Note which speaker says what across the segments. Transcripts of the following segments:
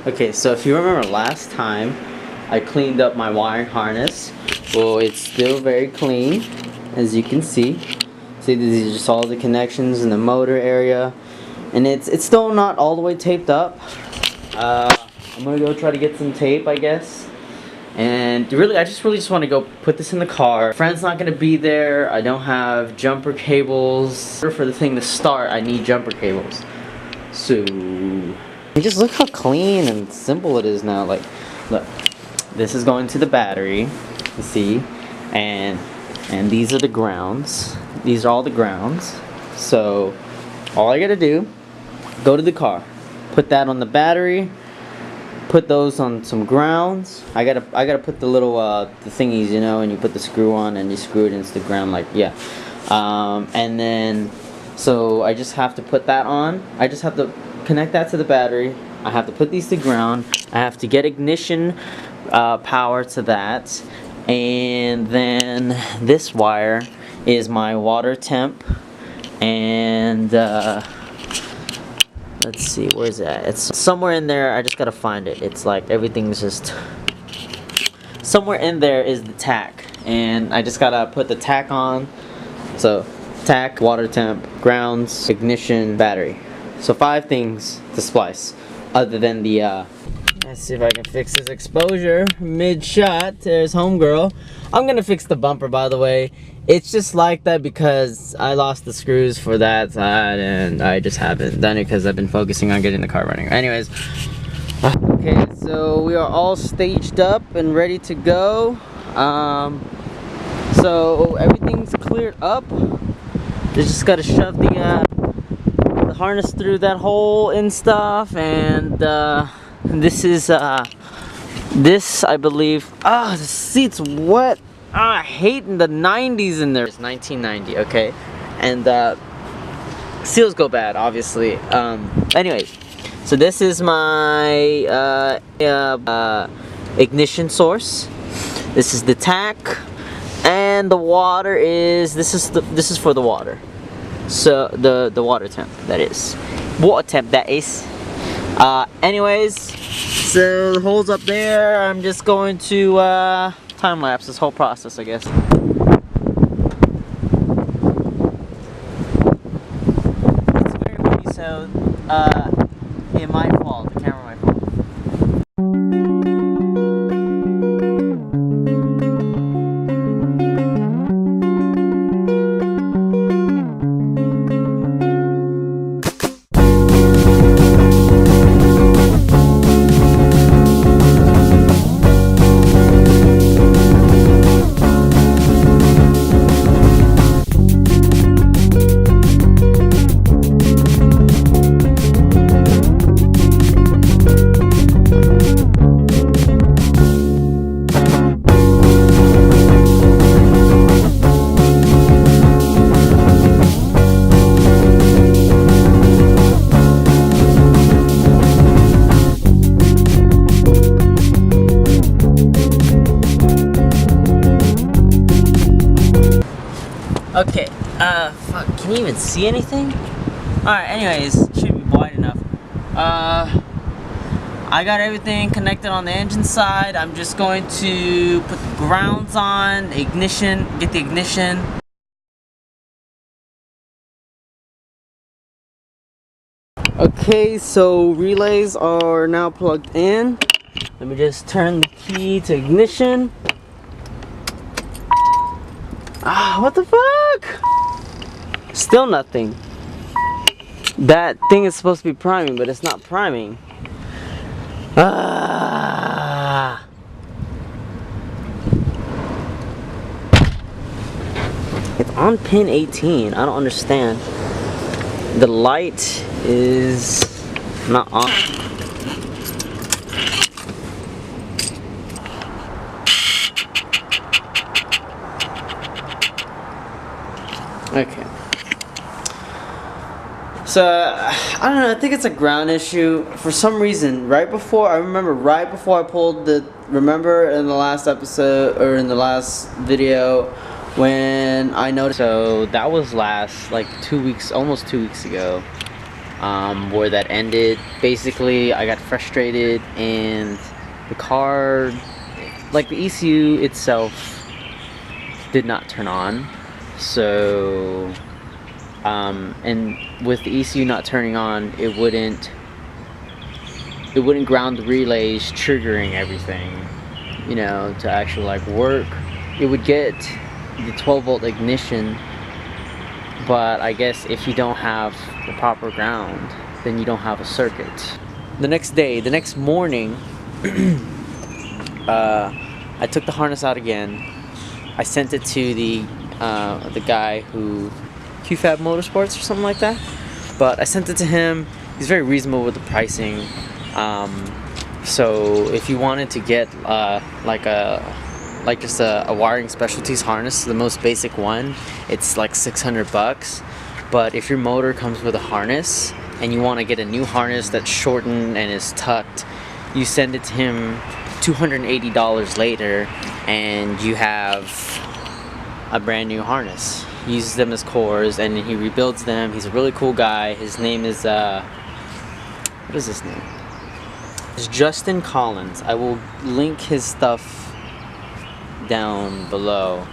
Speaker 1: Okay, so if you remember last time, I cleaned up my wiring harness. Well, it's still very clean, as you can see. See, these are just all the connections in the motor area. And it's still not all the way taped up. I'm gonna go try to get some tape, I guess. And really, I just want to go put this in the car. Friend's not gonna be there. I don't have jumper cables. For the thing to start, I need jumper cables. So, just look how clean and simple it is now. Like, look, this is going to the battery. You see, and these are the grounds. These are all the grounds. So, all I gotta do, go to the car, put that on the battery. Put those on some grounds. I gotta put the little the thingies, you know, and you put the screw on and you screw it into the ground, like, yeah. And then so I just have to put that on. I just have to connect that to the battery. I have to put these to ground. I have to get ignition power to that, and then this wire is my water temp, and let's see, where's that? It's somewhere in there. I just gotta find it. It's like everything's just somewhere in there is the tack, and I just gotta put the tack on. So tack, water temp, grounds, ignition, battery. So 5 things to splice, other than the let's see if I can fix this exposure mid-shot. There's homegirl. I'm gonna fix the bumper, by the way. It's just like that because I lost the screws for that side, and I just haven't done it because I've been focusing on getting the car running. Anyways, okay, so we are all staged up and ready to go. So everything's cleared up. Just gotta shove the harness through that hole and stuff, and this is this, I believe. The seat's wet. I hate the 90s in there. It's 1990, okay, and seals go bad, obviously. Anyways, so this is my ignition source. This is the tack, and the water is this is for the water. So the water temp, that is. Water temp, that is. Anyways, so the hole's up there. I'm just going to time lapse this whole process, I guess. It's very windy, so it might fall. The camera might fall. Okay, fuck, can you even see anything? Alright, anyways, should be wide enough. I got everything connected on the engine side. I'm just going to put the grounds on, ignition, get the ignition. Okay, so relays are now plugged in. Let me just turn the key to ignition. What the fuck? Still nothing. That thing is supposed to be priming, but it's not priming. It's on pin 18. I don't understand. The light is not on. Okay. So, I don't know, I think it's a ground issue. For some reason, right before I pulled the, remember in the last episode, or in the last video, when I noticed, so that was like 2 weeks, almost 2 weeks ago. where that ended. Basically, I got frustrated and the car, like the ECU itself, did not turn on. So, and with the ECU not turning on, it wouldn't ground the relays, triggering everything, you know, to actually like work. It would get the 12-volt ignition, but I guess if you don't have the proper ground, then you don't have a circuit. The next morning, I took the harness out again. I sent it to the guy who, QFab Motorsports or something like that. But I sent it to him. He's very reasonable with the pricing. So if you wanted to get just a wiring specialties harness, the most basic one, it's like $600. But if your motor comes with a harness and you want to get a new harness that's shortened and is tucked, you send it to him $280 later and you have a brand new harness. He uses them as cores and he rebuilds them. He's a really cool guy. His name is what is his name? It's Justin Collins. I will link his stuff down below.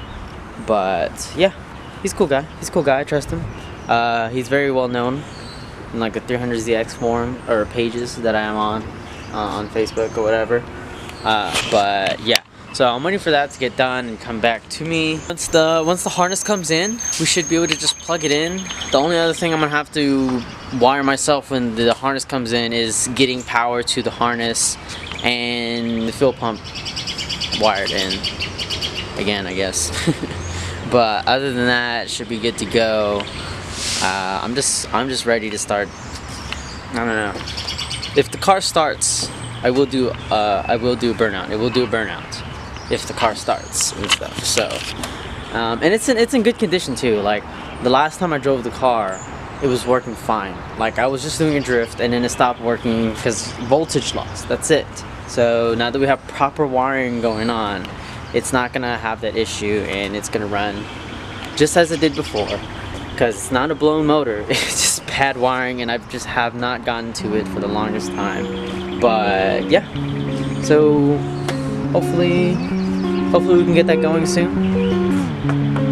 Speaker 1: But yeah, he's a cool guy. He's a cool guy. I trust him. He's very well known in like the 300ZX forum or pages that I am on Facebook or whatever. But yeah, so I'm waiting for that to get done and come back to me. Once the harness comes in, we should be able to just plug it in. The only other thing I'm gonna have to wire myself when the harness comes in is getting power to the harness and the fuel pump wired in again, I guess. But other than that, it should be good to go. I'm just ready to start. I don't know. If the car starts, I will do a burnout. It will do a burnout if the car starts and stuff. So, and it's in good condition too. Like the last time I drove the car, it was working fine. Like I was just doing a drift and then it stopped working because voltage loss. That's it. So now that we have proper wiring going on, it's not gonna have that issue and it's gonna run just as it did before. Because it's not a blown motor, it's just bad wiring and I just have not gotten to it for the longest time. But yeah, so hopefully we can get that going soon.